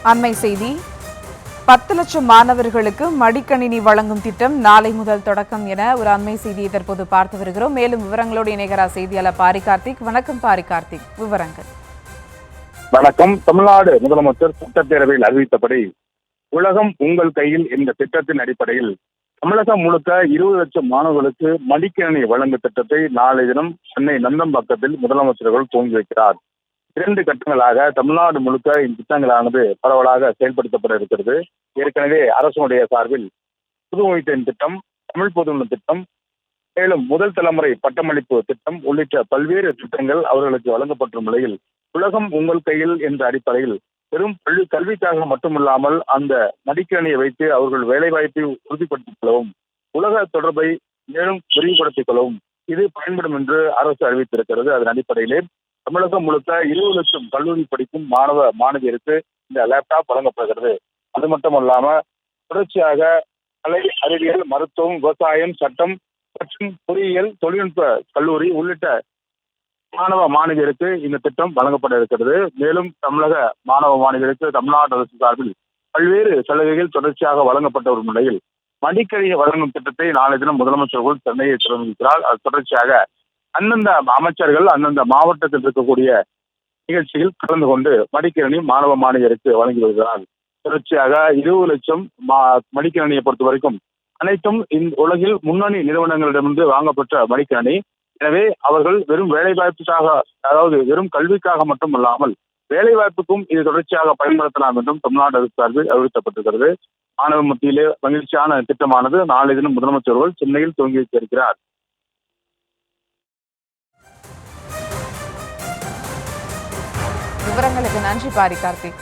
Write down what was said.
அண்மை செய்தி 10 லட்சம் மாணவர்களுக்கு மடிக்கணினி வழங்கும் திட்டம் நாளை முதல் தொடக்கம் என ஒரு அண்மை செய்தியை தற்போது பார்த்து வருகிறோம். மேலும் விவரங்களோடு இணைகிறார் செய்தியாளர் பாரி கார்த்திக். வணக்கம் பாரி கார்த்திக், விவரங்கள். வணக்கம். தமிழ்நாடு முதலமைச்சர் சட்டப்பேரவையில் அறிவித்தபடி உலகம் உங்கள் கையில் என்ற திட்டத்தின் அடிப்படையில் தமிழகம் முழுக்க 20 லட்சம் மாணவர்களுக்கு மடிக்கணினி வழங்கும் திட்டத்தை நாளை தினம் சென்னை நந்தம்பாக்கத்தில் முதலமைச்சர்கள் துவங்கி வைக்கிறார். 2 கட்டங்களாக தமிழ்நாடு முழுக்க இந்த திட்டங்களானது பரவலாக செயல்படுத்தப்பட இருக்கிறது. ஏற்கனவே அரசுடைய சார்பில் புதுமைத்தின் திட்டம், தமிழ் பொதுநல திட்டம், மேலும் முதல் தலைமுறை பட்டமளிப்பு திட்டம் உள்ளிட்ட பல்வேறு திட்டங்கள் அவர்களுக்கு வழங்கப்பட்ட நிலையில் உலகம் உங்கள் கையில் என்ற அடிப்படையில் வெறும் பள்ளி கல்விக்காக மட்டுமில்லாமல் அந்த மடிக்கணியை வைத்து அவர்கள் வேலைவாய்ப்பை உறுதிப்படுத்திக் கொள்ளவும், உலக தொடர்பை மேலும் விரிவுபடுத்திக் கொள்ளவும் இது பயன்படும் என்று அரசு அறிவித்திருக்கிறது. அதன் அடிப்படையிலே தமிழகம் முழுக்க 20 லட்சம் கல்லூரி படிக்கும் மாணவ மாணவியருக்கு இந்த லேப்டாப் வழங்கப்படுகிறது. அது மட்டுமல்லாம தொடர்ச்சியாக கலை, அறிவியல், மருத்துவம், விவசாயம், சட்டம் மற்றும் பொறியியல், தொழில்நுட்ப கல்லூரி உள்ளிட்ட மாணவ மாணவியருக்கு இந்த திட்டம் வழங்கப்பட இருக்கிறது. மேலும் தமிழக மாணவ மாணவியருக்கு தமிழ்நாடு அரசு சார்பில் பல்வேறு சலுகைகள் தொடர்ச்சியாக வழங்கப்பட்ட ஒரு நிலையில் மடிக்கணினி வழங்கும் திட்டத்தை நாளை தினம் முதலமைச்சர்கள் சென்னையை தொடங்கியிருக்கிறார். அது தொடர்ச்சியாக அந்தந்த அமைச்சர்கள் அந்தந்த மாவட்டத்தில் இருக்கக்கூடிய நிகழ்ச்சியில் கலந்து கொண்டு மடிக்கணினி மாணவ மாணவியருக்கு வழங்கி வருகிறார். தொடர்ச்சியாக 20 லட்சம் மடிக்கணினியை பொறுத்த வரைக்கும் அனைத்தும் இந்த உலகில் முன்னணி நிறுவனங்களிடமிருந்து வாங்கப்பட்ட மடிக்கணினி. எனவே அவர்கள் வெறும் வேலைவாய்ப்புக்காக, அதாவது வெறும் கல்விக்காக மட்டும் இல்லாமல் வேலைவாய்ப்புக்கும் இது தொடர்ச்சியாக பயன்படுத்தலாம் என்றும் தமிழ்நாடு அரசு சார்பில் அறிவிக்கப்பட்டிருக்கிறது. மாணவ மத்தியிலே மகிழ்ச்சியான திட்டமானது நாளை தினம் முதலமைச்சர்கள் சென்னையில் துவங்கி வைத்திருக்கிறார். விவரங்களுக்கு நன்றி பாரி கார்த்திக்.